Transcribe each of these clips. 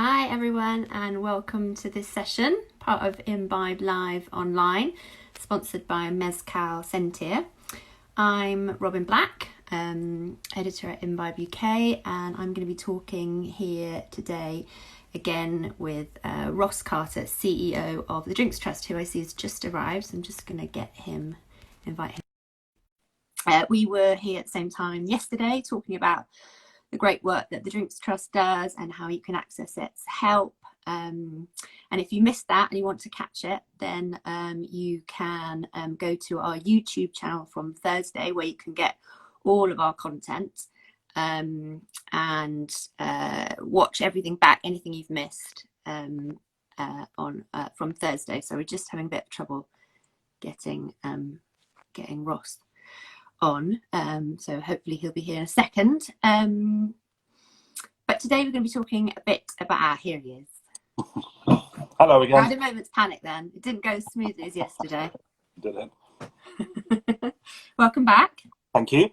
Hi everyone and welcome to this session, part of Imbibe Live Online, sponsored by Mezcal Sentir. I'm Robin Black, editor at Imbibe UK, and I'm going to be talking here today again with Ross Carter, CEO of the Drinks Trust, who I see has just arrived. So I'm just going to invite him. We were here at the same time yesterday talking about the great work that the Drinks Trust does and how you can access its help. And if you missed that and you want to catch it, then you can go to our YouTube channel from Thursday, where you can get all of our content and watch everything back, anything you've missed from Thursday. So we're just having a bit of trouble getting Ross on, so hopefully he'll be here in a second, but today we're going to be talking a bit about here he is. Hello again. I had a moment's panic then. It didn't go as smoothly as yesterday. Didn't. Welcome back. Thank you.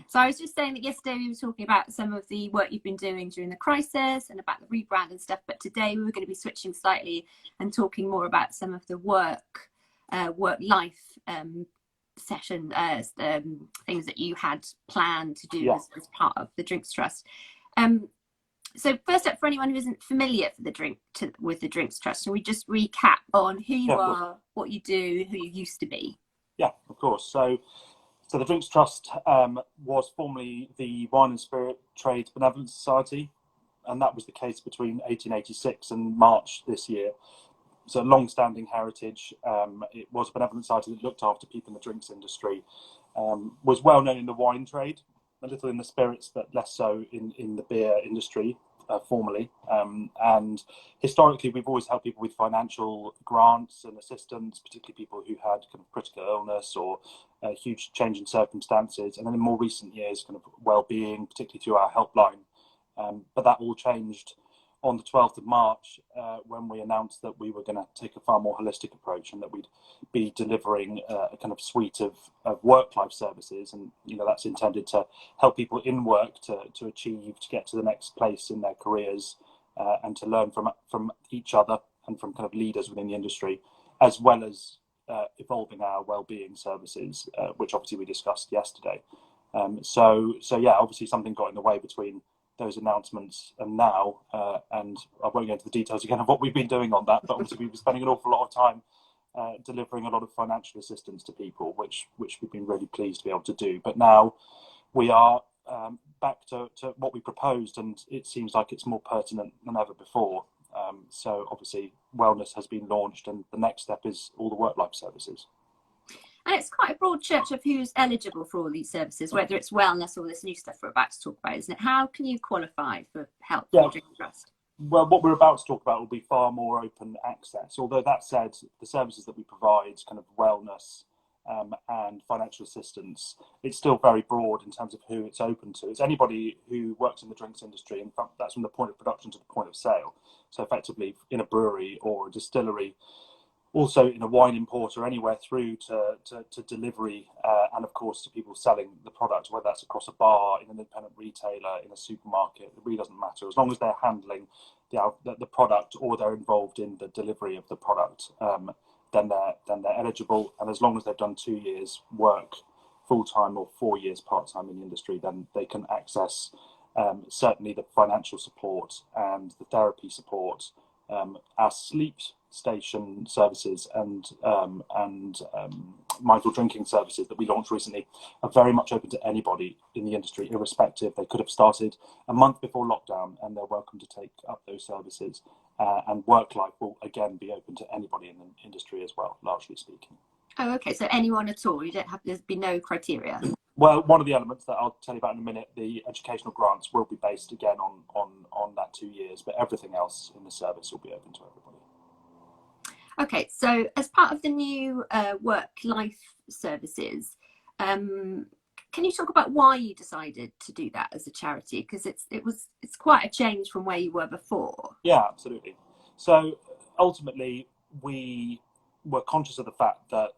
So I was just saying that yesterday we were talking about some of the work you've been doing during the crisis and about the rebrand and stuff, but today we were going to be switching slightly and talking more about some of the work-life session things that you had planned to do as part of the Drinks Trust. So first up, for anyone who isn't familiar with the Drinks Trust, can we just recap on who you are, what you do, who you used to be? Yeah, of course. So the Drinks Trust was formerly the Wine and Spirit Trade Benevolent Society, and that was the case between 1886 and March this year. So a long-standing heritage. It was a benevolent society that looked after people in the drinks industry. Was well known in the wine trade, a little in the spirits, but less so in the beer industry formerly. And historically, we've always helped people with financial grants and assistance, particularly people who had kind of critical illness or a huge change in circumstances. And then in more recent years, kind of well-being, particularly through our helpline. But that all changed on the 12th of March, when we announced that we were going to take a far more holistic approach and that we'd be delivering a kind of suite of work-life services. And, that's intended to help people in work to achieve, to get to the next place in their careers, and to learn from each other and from kind of leaders within the industry, as well as evolving our well-being services, which obviously we discussed yesterday. So yeah, obviously something got in the way between those announcements and now, and I won't go into the details again of what we've been doing on that, but obviously we've been spending an awful lot of time delivering a lot of financial assistance to people, which we've been really pleased to be able to do. But now we are back to what we proposed, and it seems like it's more pertinent than ever before. So obviously wellness has been launched, and the next step is all the work-life services. And it's quite a broad church of who's eligible for all these services, whether it's wellness or this new stuff we're about to talk about, isn't it? How can you qualify for help from the Drinks Trust? Well, what we're about to talk about will be far more open access. Although that said, the services that we provide, kind of wellness and financial assistance, it's still very broad in terms of who it's open to. It's anybody who works in the drinks industry. In fact, that's from the point of production to the point of sale. So effectively in a brewery or a distillery, also in a wine importer, anywhere through to delivery, and of course to people selling the product, whether that's across a bar, in an independent retailer, in a supermarket. It really doesn't matter, as long as they're handling the product or they're involved in the delivery of the product, then they're eligible. And as long as they've done 2 years work full-time or 4 years part-time in the industry, then they can access certainly the financial support and the therapy support, our sleep station services and mindful drinking services that we launched recently are very much open to anybody in the industry, irrespective. They could have started a month before lockdown, and they're welcome to take up those services. And WorkLife will again be open to anybody in the industry as well, largely speaking. Oh, okay. So anyone at all? There's be no criteria. Well, one of the elements that I'll tell you about in a minute, the educational grants, will be based again on that 2 years, but everything else in the service will be open to everybody. Okay, so as part of the new work-life services, can you talk about why you decided to do that as a charity? Because it's quite a change from where you were before. Yeah, absolutely. So ultimately, we were conscious of the fact that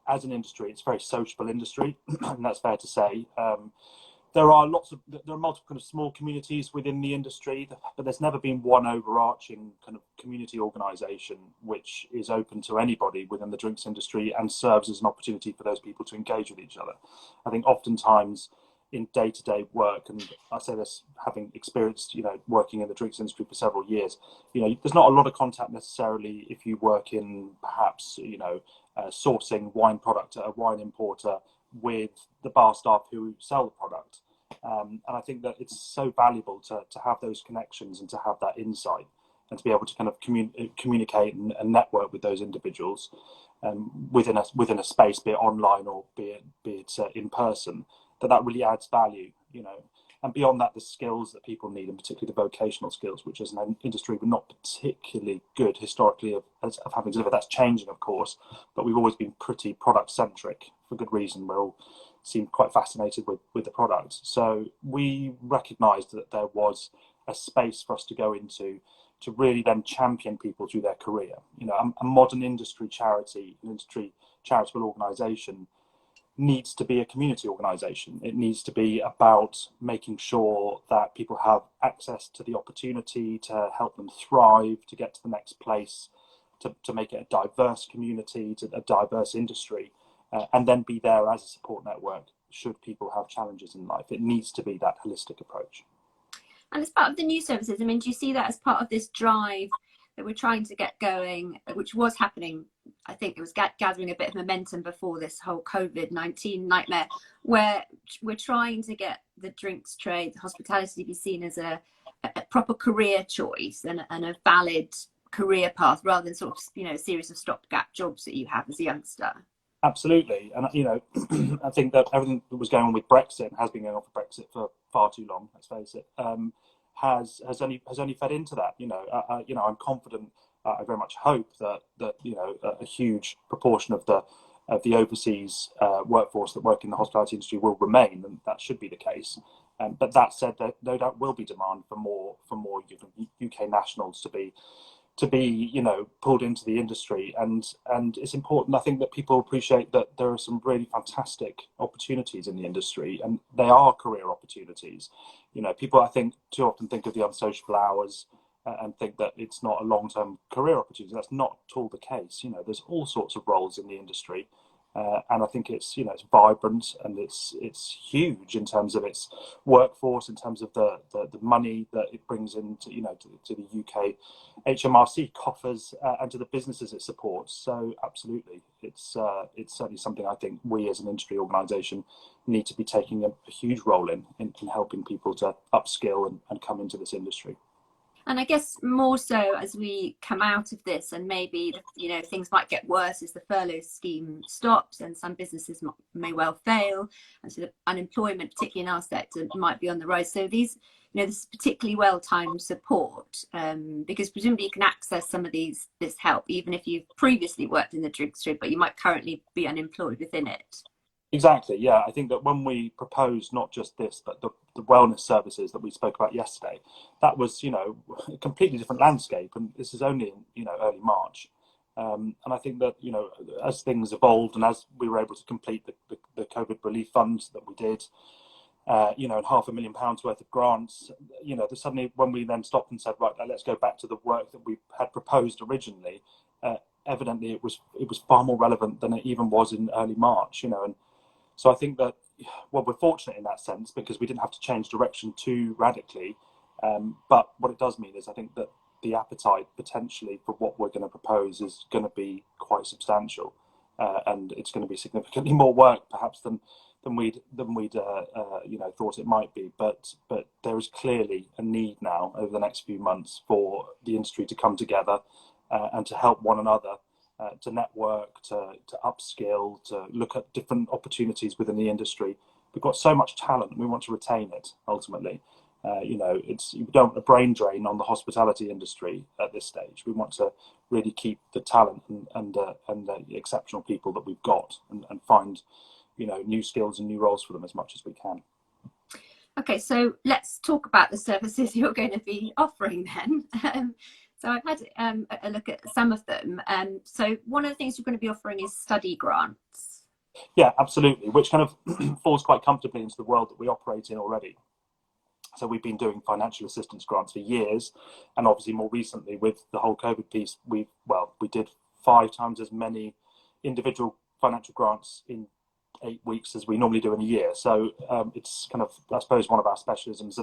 as an industry, it's a very sociable industry, and that's fair to say. there are multiple kind of small communities within the industry, but there's never been one overarching kind of community organisation which is open to anybody within the drinks industry and serves as an opportunity for those people to engage with each other. I think oftentimes in day-to-day work, and I say this having experienced, working in the drinks industry for several years, there's not a lot of contact necessarily if you work in perhaps, sourcing wine product at a wine importer with the bar staff who sell the product. And I think that it's so valuable to have those connections and to have that insight and to be able to kind of communicate and network with those individuals within a space, be it online or be it in person. That really adds value, and beyond that, the skills that people need, and particularly the vocational skills, which as an industry we're not particularly good historically of having delivered. That's changing, of course, but we've always been pretty product centric for good reason. We all seem quite fascinated with the product. So we recognised that there was a space for us to go into to really then champion people through their career. A modern industry charity, an industry charitable organisation needs to be a community organisation. It needs to be about making sure that people have access to the opportunity to help them thrive, to get to the next place, to make it a diverse community, to a diverse industry, and then be there as a support network should people have challenges in life. It needs to be that holistic approach. And as part of the new services, do you see that as part of this drive that we're trying to get going, which was happening, I think it was gathering a bit of momentum before this whole COVID-19 nightmare, where we're trying to get the drinks trade, the hospitality, to be seen as a proper career choice and a valid career path, rather than sort of, a series of stopgap jobs that you have as a youngster? Absolutely. And, I think that everything that was going on with Brexit, and has been going on for Brexit for far too long, let's face it, has only fed into that. I'm confident. I very much hope that a huge proportion of the overseas workforce that work in the hospitality industry will remain, and that should be the case. But that said, there no doubt will be demand for more UK nationals to be pulled into the industry, and it's important, I think, that people appreciate that there are some really fantastic opportunities in the industry, and they are career opportunities. People, I think, too often think of the unsociable hours and think that it's not a long-term career opportunity. That's not at all the case. There's all sorts of roles in the industry, and I think it's it's vibrant, and it's huge in terms of its workforce, in terms of the money that it brings into to the UK HMRC coffers, and to the businesses it supports. So absolutely, it's certainly something I think we as an industry organisation need to be taking a huge role in helping people to upskill and come into this industry. And I guess more so as we come out of this, and maybe things might get worse as the furlough scheme stops, and some businesses may well fail, and so the unemployment, particularly in our sector, might be on the rise. So these, this is particularly well-timed support, because presumably you can access some of this help even if you've previously worked in the drinks trade, but you might currently be unemployed within it. Exactly, yeah. I think that when we proposed not just this, but the wellness services that we spoke about yesterday, that was, a completely different landscape. And this is only in, early March. And I think that, as things evolved and as we were able to complete the COVID relief funds that we did, and £500,000 worth of grants, suddenly when we then stopped and said, right, let's go back to the work that we had proposed originally, evidently it was far more relevant than it even was in early March, and so I think that, we're fortunate in that sense because we didn't have to change direction too radically. But what it does mean is I think that the appetite potentially for what we're going to propose is going to be quite substantial, and it's going to be significantly more work perhaps than we'd thought it might be. But there is clearly a need now over the next few months for the industry to come together and to help one another. To network, to upskill, to look at different opportunities within the industry. We've got so much talent, and we want to retain it. Ultimately, you don't want a brain drain on the hospitality industry at this stage. We want to really keep the talent and the exceptional people that we've got, and find new skills and new roles for them as much as we can. Okay, so let's talk about the services you're going to be offering then. So I've had a look at some of them. So one of the things you're going to be offering is study grants. Yeah, absolutely, which kind of falls quite comfortably into the world that we operate in already. So we've been doing financial assistance grants for years, and obviously more recently with the whole COVID piece, we did 5 times as many individual financial grants in 8 weeks as we normally do in a year. So it's kind of, I suppose, one of our specialisms,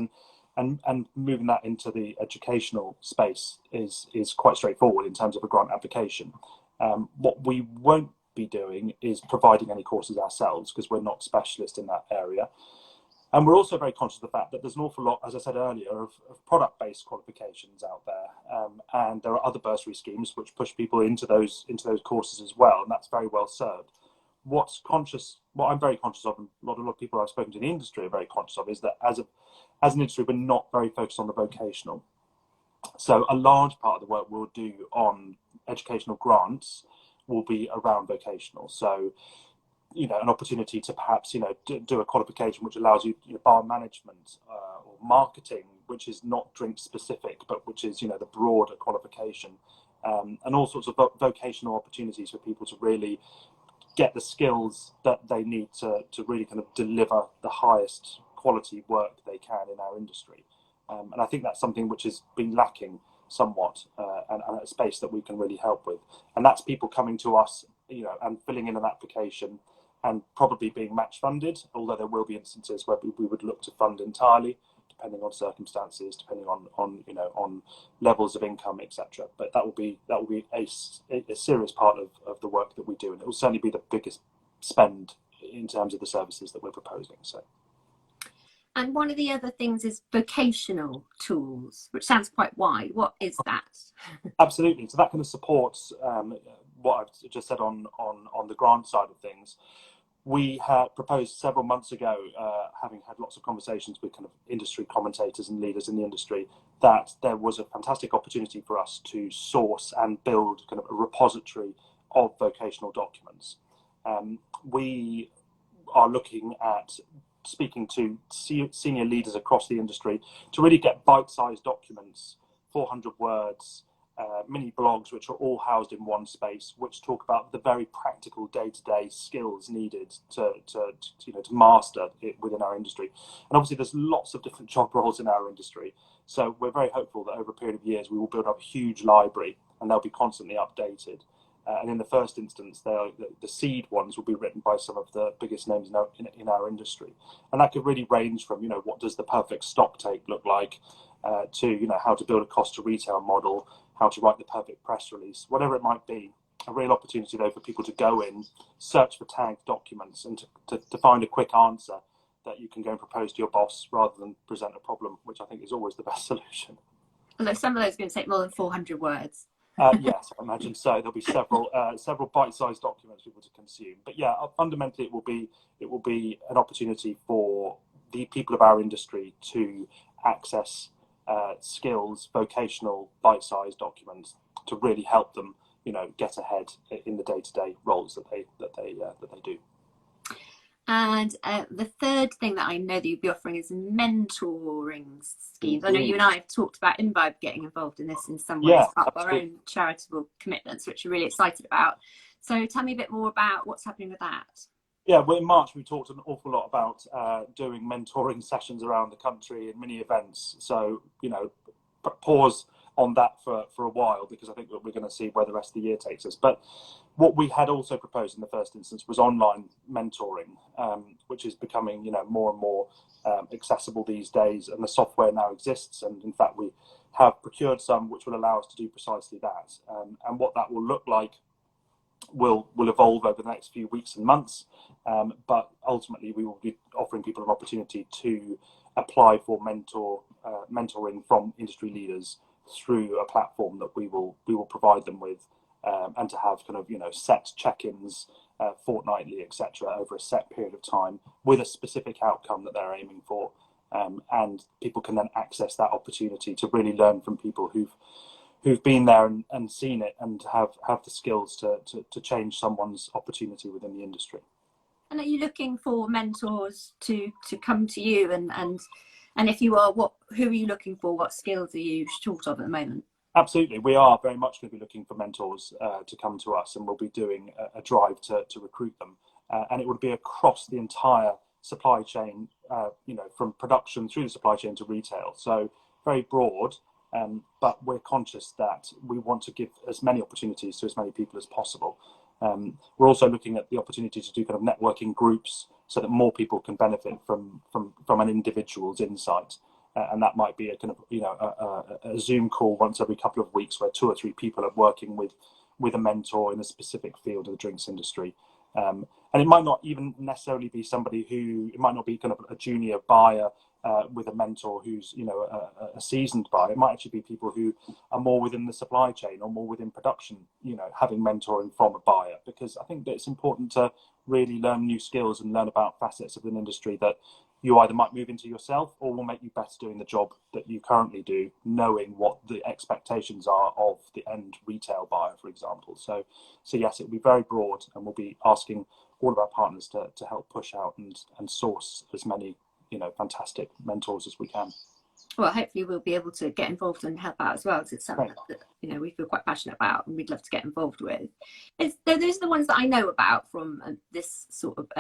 and moving that into the educational space is quite straightforward in terms of a grant application. What we won't be doing is providing any courses ourselves because we're not specialists in that area. And we're also very conscious of the fact that there's an awful lot, as I said earlier, of product-based qualifications out there, and there are other bursary schemes which push people into those courses as well, and that's very well served. What I'm very conscious of, and a lot of people I've spoken to in the industry are very conscious of, is that as an industry, we're not very focused on the vocational. So a large part of the work we'll do on educational grants will be around vocational. So an opportunity to perhaps do a qualification which allows you, bar management or marketing, which is not drink specific but which is the broader qualification, and all sorts of vocational opportunities for people to really get the skills that they need to really kind of deliver the highest quality work they can in our industry, and I think that's something which has been lacking somewhat, and a space that we can really help with, and that's people coming to us and filling in an application and probably being match funded, although there will be instances where we would look to fund entirely, depending on circumstances, depending on levels of income, etc. But that will be a serious part of the work that we do, and it will certainly be the biggest spend in terms of the services that we're proposing. So. And one of the other things is vocational tools, which sounds quite wide. What is that? Absolutely. So that kind of supports what I've just said on the grant side of things. We had proposed several months ago, having had lots of conversations with kind of industry commentators and leaders in the industry, that there was a fantastic opportunity for us to source and build kind of a repository of vocational documents. We are looking at speaking to senior leaders across the industry to really get bite-sized documents, 400 words, mini blogs, which are all housed in one space, which talk about the very practical day-to-day skills needed to master it within our industry. And obviously there's lots of different job roles in our industry, so we're very hopeful that over a period of years we will build up a huge library and they'll be constantly updated. And in the first instance, the seed ones will be written by some of the biggest names in our industry, and that could really range from what does the perfect stock take look like, to how to build a cost to retail model, how to write the perfect press release, whatever it might be. A real opportunity though for people to go in, search for tagged documents, and to find a quick answer that you can go and propose to your boss rather than present a problem, which I think is always the best solution. Although some of those are going to take more than 400 words. Yes, I imagine so. There'll be several bite-sized documents for people to consume. But yeah, fundamentally, it will be an opportunity for the people of our industry to access skills, vocational, bite-sized documents to really help them, get ahead in the day-to-day roles that they do. And the third thing that I know that you'd be offering is mentoring schemes. I know you and I have talked about Imbibe getting involved in this in some ways, part of our own charitable commitments, which we're really excited about. So tell me a bit more about what's happening with that. Yeah, well, in March we talked an awful lot about doing mentoring sessions around the country and mini events. So, pause on that for a while, because I think that we're going to see where the rest of the year takes us. But what we had also proposed in the first instance was online mentoring, which is becoming more and more accessible these days, and the software now exists, and in fact we have procured some which will allow us to do precisely that, and what that will look like will evolve over the next few weeks and months, but ultimately we will be offering people an opportunity to apply for mentoring from industry leaders through a platform that we will provide them with, and to have kind of set check-ins fortnightly, etc., over a set period of time with a specific outcome that they're aiming for, and people can then access that opportunity to really learn from people who've been there and seen it, and have the skills to change someone's opportunity within the industry. And are you looking for mentors to come to you, and if you are, who are you looking for? What skills are you short of at the moment? Absolutely, we are very much going to be looking for mentors to come to us, and we'll be doing a drive to recruit them. and it would be across the entire supply chain, from production through the supply chain to retail. So very broad, but we're conscious that we want to give as many opportunities to as many people as possible. We're also looking at the opportunity to do kind of networking groups so that more people can benefit from an individual's insight. And that might be a kind of, a Zoom call once every couple of weeks where 2 or 3 people are working with a mentor in a specific field of the drinks industry. And it might not even necessarily be somebody it might not be kind of a junior buyer with a mentor who's, a seasoned buyer. It might actually be people who are more within the supply chain or more within production, having mentoring from a buyer, because I think that it's important to really learn new skills and learn about facets of an industry that you either might move into yourself or will make you better doing the job that you currently do, knowing what the expectations are of the end retail buyer, for example. So yes, it'll be very broad, and we'll be asking all of our partners to help push out and source as many, fantastic mentors as we can. Well, hopefully we'll be able to get involved and help out as well, because it's something that we feel quite passionate about and we'd love to get involved with. Those are the ones that I know about from this sort of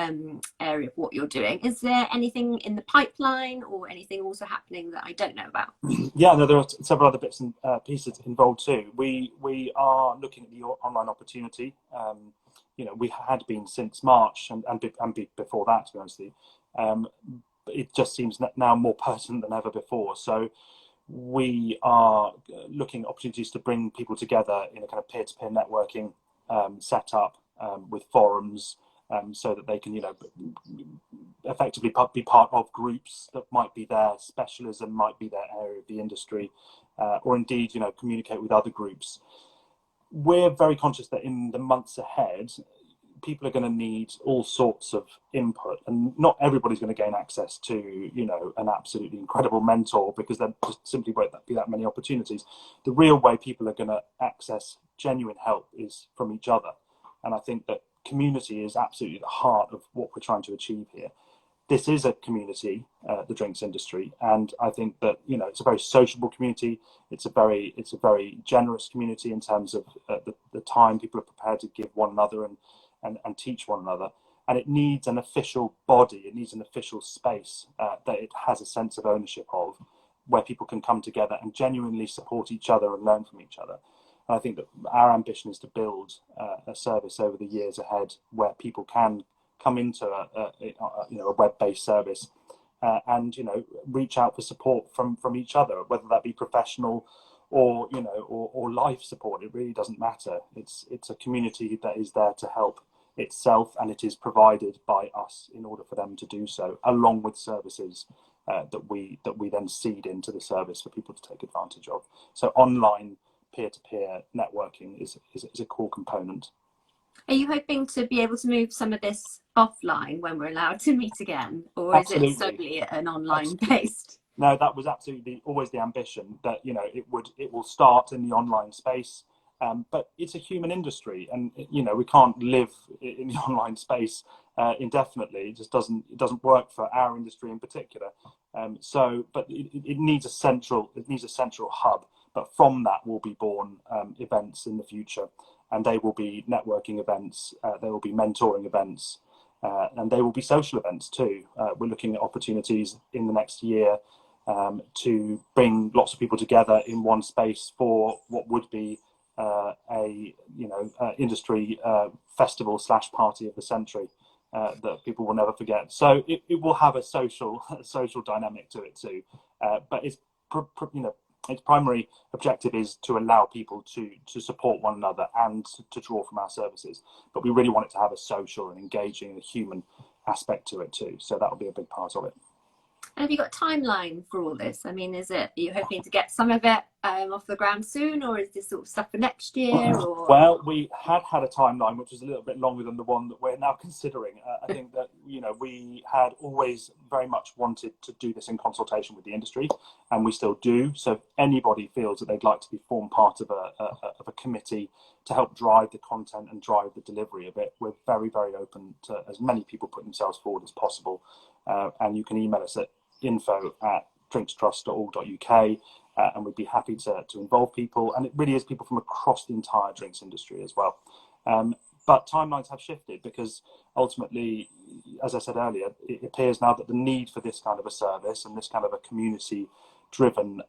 area of what you're doing. Is there anything in the pipeline or anything also happening that I don't know about? Yeah, no, there are several other bits and pieces involved too. We are looking at the online opportunity. We had been since March and before that, to be honest with you. It just seems now more pertinent than ever before. So we are looking at opportunities to bring people together in a kind of peer-to-peer networking setup with forums, so that they can, effectively be part of groups that might be their specialism, might be their area of the industry, or indeed, communicate with other groups. We're very conscious that in the months ahead, people are going to need all sorts of input, and not everybody's going to gain access to, an absolutely incredible mentor, because there just simply won't be that many opportunities. The real way people are going to access genuine help is from each other. And I think that community is absolutely the heart of what we're trying to achieve here. This is a community, the drinks industry, and I think that it's a very sociable community. It's a very generous community in terms of the time people are prepared to give one another and teach one another. And it needs an official body, it needs an official space that it has a sense of ownership of, where people can come together and genuinely support each other and learn from each other. And I think that our ambition is to build a service over the years ahead where people can come into a web-based service and reach out for support from each other, whether that be professional or life support. It really doesn't matter. It's a community that is there to help itself, and it is provided by us in order for them to do so, along with services that we then seed into the service for people to take advantage of. So online peer-to-peer networking is a core component. Are you hoping to be able to move some of this offline when we're allowed to meet again, or Absolutely. Is it solely an online based? No, that was absolutely always the ambition, that it will start in the online space, but it's a human industry, and we can't live in the online space indefinitely. It just doesn't work for our industry in particular. But it needs a central hub. But from that will be born events in the future, and they will be networking events, there will be mentoring events, and they will be social events too. We're looking at opportunities in the next year to bring lots of people together in one space for what would be industry festival / party of the century that people will never forget. So it will have a social dynamic to it too, but its primary objective is to allow people to support one another and to draw from our services. But we really want it to have a social and engaging and human aspect to it too. So that will be a big part of it. And have you got a timeline for all this? I mean, are you hoping to get some of it off the ground soon, or is this sort of stuff for next year? Or? Well, we had a timeline which was a little bit longer than the one that we're now considering. I think that we had always very much wanted to do this in consultation with the industry, and we still do. So if anybody feels that they'd like to form part of a committee to help drive the content and drive the delivery of it, we're very, very open to as many people put themselves forward as possible. And you can email us at info@drinkstrust.org.uk, and we'd be happy to involve people. And it really is people from across the entire drinks industry as well. But timelines have shifted because ultimately, as I said earlier, it appears now that the need for this kind of a service and this kind of a community-driven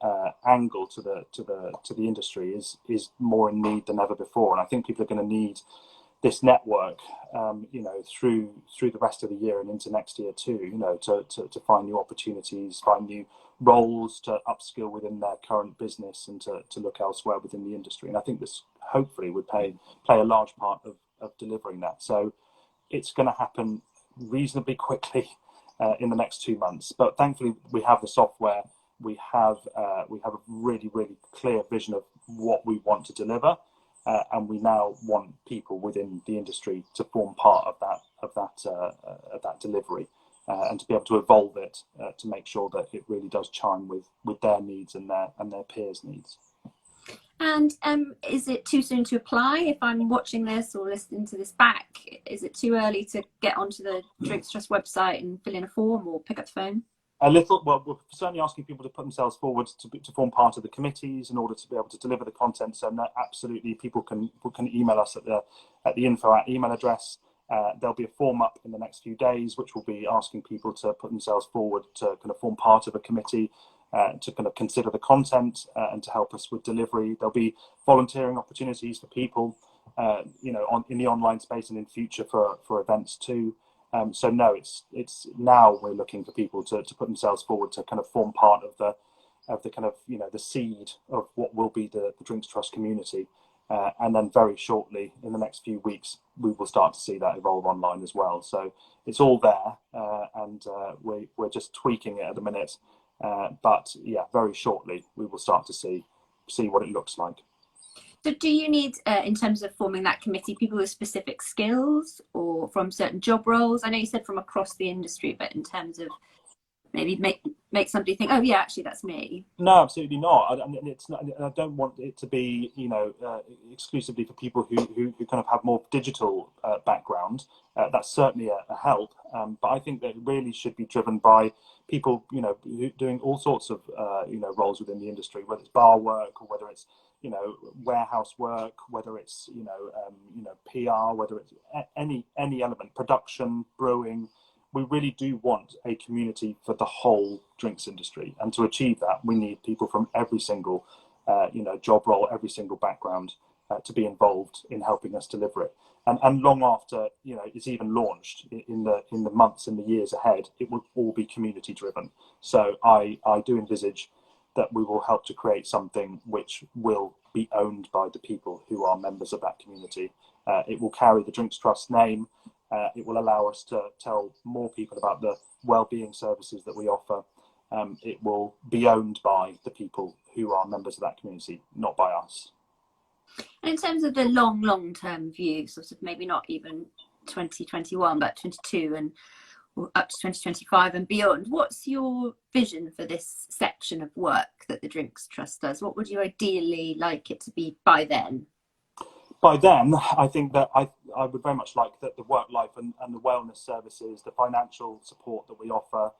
angle to the industry is more in need than ever before. And I think people are going to need this network, through the rest of the year and into next year too. To find new opportunities, find new roles, to upskill within their current business, and to look elsewhere within the industry. And I think this hopefully would play a large part of delivering that. So it's going to happen reasonably quickly in the next 2 months. But thankfully, we have the software. We have a really, really clear vision of what we want to deliver, and we now want people within the industry to form part of that delivery, and to be able to evolve it to make sure that it really does chime with their needs and their peers' needs. And is it too soon to apply? If I'm watching this or listening to this back, is it too early to get onto the Drinks Trust website and fill in a form or pick up the phone? Well, we're certainly asking people to put themselves forward to form part of the committees in order to be able to deliver the content. So no, absolutely, people can email us at the info email address. There'll be a form up in the next few days, which will be asking people to put themselves forward to kind of form part of a committee, to kind of consider the content and to help us with delivery. There'll be volunteering opportunities for people, in the online space and in future for events too. So no, it's now we're looking for people to put themselves forward to kind of form part of the kind of the seed of what will be the Drinks Trust community, and then very shortly in the next few weeks we will start to see that evolve online as well. So it's all there, and we're just tweaking it at the minute. But yeah, very shortly we will start to see what it looks like. So do you need, in terms of forming that committee, people with specific skills or from certain job roles? I know you said from across the industry, but in terms of maybe make somebody think, oh yeah, actually that's me. No, absolutely not. It's not. I don't want it to be, exclusively for people who kind of have more digital background. That's certainly a help. But I think that it really should be driven by people, doing all sorts of, roles within the industry, whether it's bar work or whether it's, warehouse work, whether it's, PR, whether it's any element, production, brewing. We really do want a community for the whole drinks industry, and to achieve that, we need people from every single, job role, every single background, to be involved in helping us deliver it. And long after it's even launched, in the months and the years ahead, it will all be community driven. So I do envisage that we will help to create something which will be owned by the people who are members of that community. It will carry the Drinks Trust name. It will allow us to tell more people about the well-being services that we offer. It will be owned by the people who are members of that community, not by us. And in terms of the long-term view, sort of maybe not even 2021, but 22 and up to 2025 and beyond, what's your vision for this section of work that the Drinks Trust does? What would you ideally like it to be by then? By then, I think that I would very much like that the WorkLife and the wellness services, the financial support that we offer,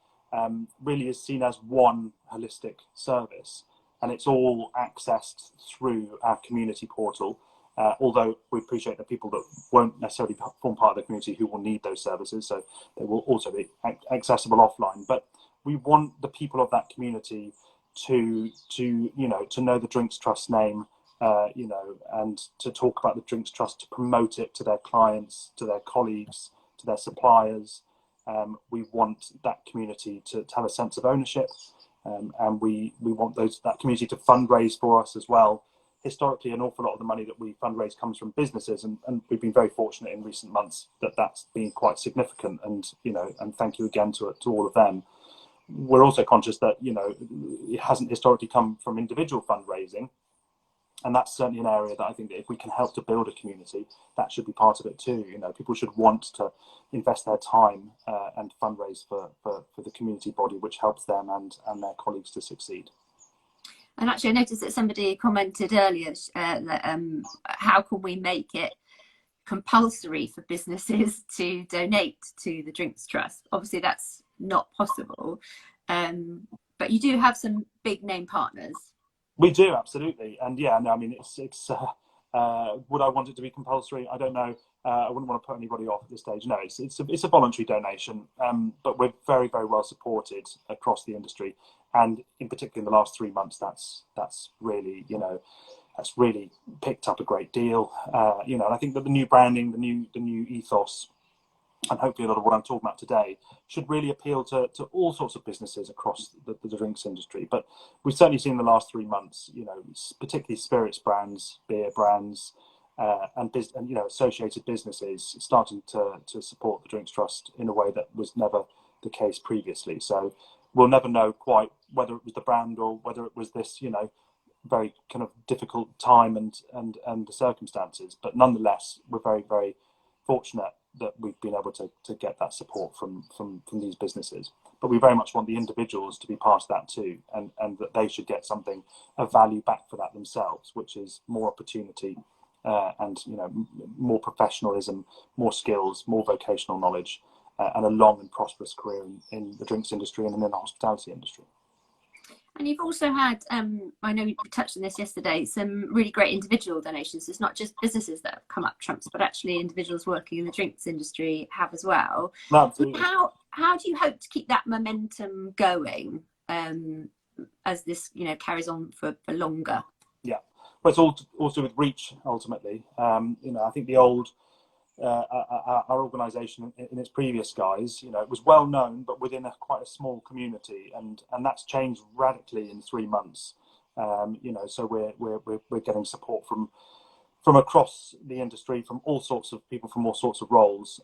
really is seen as one holistic service, and it's all accessed through our community portal. Although we appreciate that people that won't necessarily form part of the community who will need those services, so they will also be accessible offline. But we want the people of that community to know the Drinks Trust name, and to talk about the Drinks Trust, to promote it to their clients, to their colleagues, to their suppliers. We want that community to have a sense of ownership, and we want that community to fundraise for us as well. Historically, an awful lot of the money that we fundraise comes from businesses, and we've been very fortunate in recent months that that's been quite significant. And and thank you again to all of them. We're also conscious that it hasn't historically come from individual fundraising, and that's certainly an area that I think that if we can help to build a community, that should be part of it too. People should want to invest their time and fundraise for the community body, which helps them and their colleagues to succeed. And actually, I noticed that somebody commented earlier that how can we make it compulsory for businesses to donate to the Drinks Trust? Obviously, that's not possible, but you do have some big name partners. We do, absolutely. And yeah, no, I mean, it's would I want it to be compulsory? I don't know. I wouldn't want to put anybody off at this stage. No, it's a voluntary donation, but we're very, very well supported across the industry, and in particular in the last 3 months, that's really, that's really picked up a great deal. And I think that the new branding, the new ethos, and hopefully a lot of what I'm talking about today should really appeal to all sorts of businesses across the drinks industry. But we've certainly seen in the last 3 months, particularly spirits brands, beer brands, and associated businesses starting to support the Drinks Trust in a way that was never the case previously. So we'll never know quite whether it was the brand or whether it was this, very kind of difficult time and the circumstances. But nonetheless, we're very, very fortunate that we've been able to get that support from these businesses. But we very much want the individuals to be part of that too, and that they should get something of value back for that themselves, which is more opportunity, and more professionalism, more skills, more vocational knowledge, and a long and prosperous career in the drinks industry and in the hospitality industry. And you've also had, I know we touched on this yesterday, some really great individual donations. It's not just businesses that have come up trumps, but actually individuals working in the drinks industry have as well. Absolutely. How do you hope to keep that momentum going as this carries on for longer? Yeah, well, it's all also with reach ultimately. I think the old our organisation in its previous guise, it was well known, but within quite a small community, and that's changed radically in 3 months. So we're getting support from across the industry, from all sorts of people, from all sorts of roles,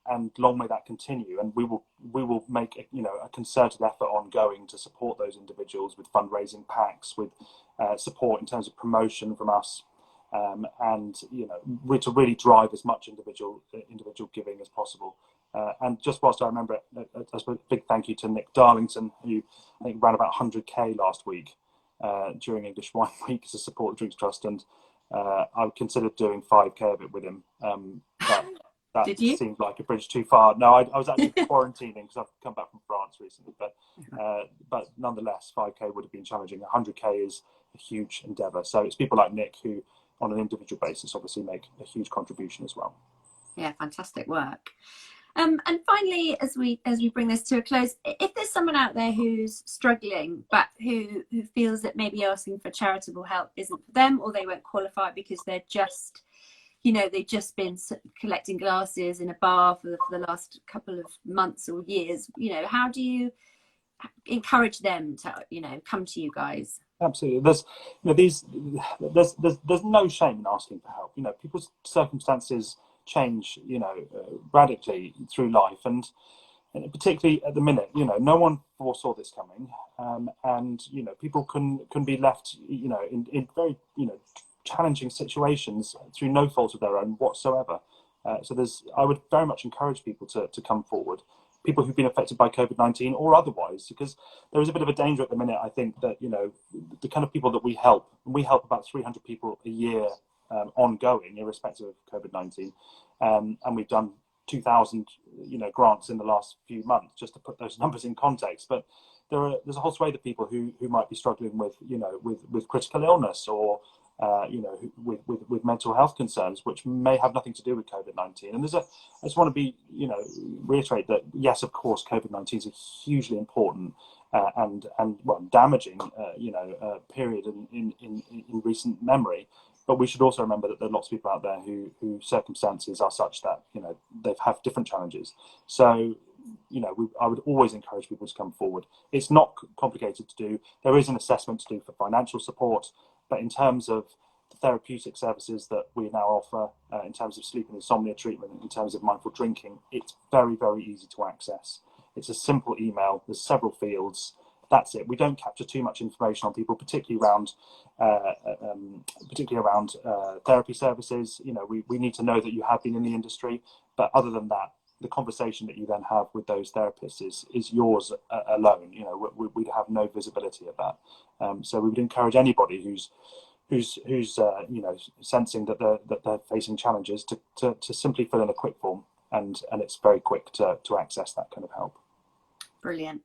and long may that continue. And we will make a concerted effort ongoing to support those individuals with fundraising packs, with support in terms of promotion from us. And to really drive as much individual giving as possible. And just whilst I remember it, I suppose a big thank you to Nick Darlington, who I think ran about 100k last week during English Wine Week to support the Drinks Trust, and I considered doing 5k of it with him. But that seemed like a bridge too far. No, I was actually quarantining because I've come back from France recently, but nonetheless, 5k would have been challenging. 100k is a huge endeavour. So it's people like Nick who, on an individual basis, obviously make a huge contribution as well. Yeah, fantastic work. And finally, as we bring this to a close, if there's someone out there who's struggling, but who feels that maybe asking for charitable help isn't for them, or they won't qualify because they're just, they've just been collecting glasses in a bar for the last couple of months or years, how do you encourage them to, come to you guys? Absolutely. There's no shame in asking for help. People's circumstances change, radically through life, and particularly at the minute, no one foresaw this coming, and people can be left, in very, challenging situations through no fault of their own whatsoever. So I would very much encourage people to come forward. People who've been affected by COVID-19 or otherwise, because there is a bit of a danger at the minute, I think, that, the kind of people that we help about 300 people a year ongoing, irrespective of COVID-19. And we've done 2,000, grants in the last few months, just to put those numbers in context. But there's a whole swathe of people who might be struggling with, with critical illness or, with mental health concerns, which may have nothing to do with COVID-19. And I just want to reiterate that, yes, of course, COVID-19 is a hugely important and damaging, period in recent memory. But we should also remember that there are lots of people out there who circumstances are such that, they have different challenges. So, I would always encourage people to come forward. It's not complicated to do. There is an assessment to do for financial support. But in terms of the therapeutic services that we now offer, in terms of sleep and insomnia treatment, in terms of mindful drinking, it's very, very easy to access. It's a simple email. There's several fields. That's it. We don't capture too much information on people, particularly around therapy services. We need to know that you have been in the industry. But other than that, the conversation that you then have with those therapists is yours alone. We'd have no visibility of that. So we would encourage anybody who's sensing that they're facing challenges to simply fill in a quick form, and it's very quick to access that kind of help. Brilliant.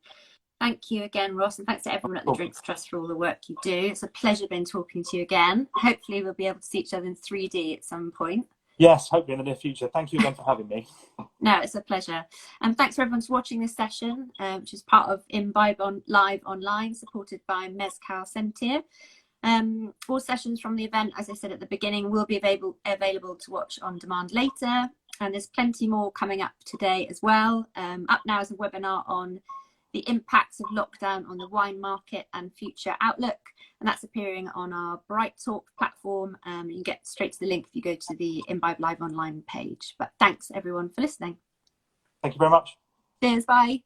Thank you again, Ross, and thanks to everyone at the Drinks Trust for all the work you do. It's a pleasure being talking to you again. Hopefully we'll be able to see each other in 3D at some point. Yes, hopefully in the near future. Thank you again for having me. No, it's a pleasure. And thanks for everyone for watching this session, which is part of Imbibe Live Online, supported by Mezcal Sentir. All sessions from the event, as I said at the beginning, will be available to watch on demand later. And there's plenty more coming up today as well. Up now is a webinar on the impacts of lockdown on the wine market and future outlook. And that's appearing on our Bright Talk platform. You can get straight to the link if you go to the Imbibe Live Online page. But thanks everyone for listening. Thank you very much. Cheers, bye.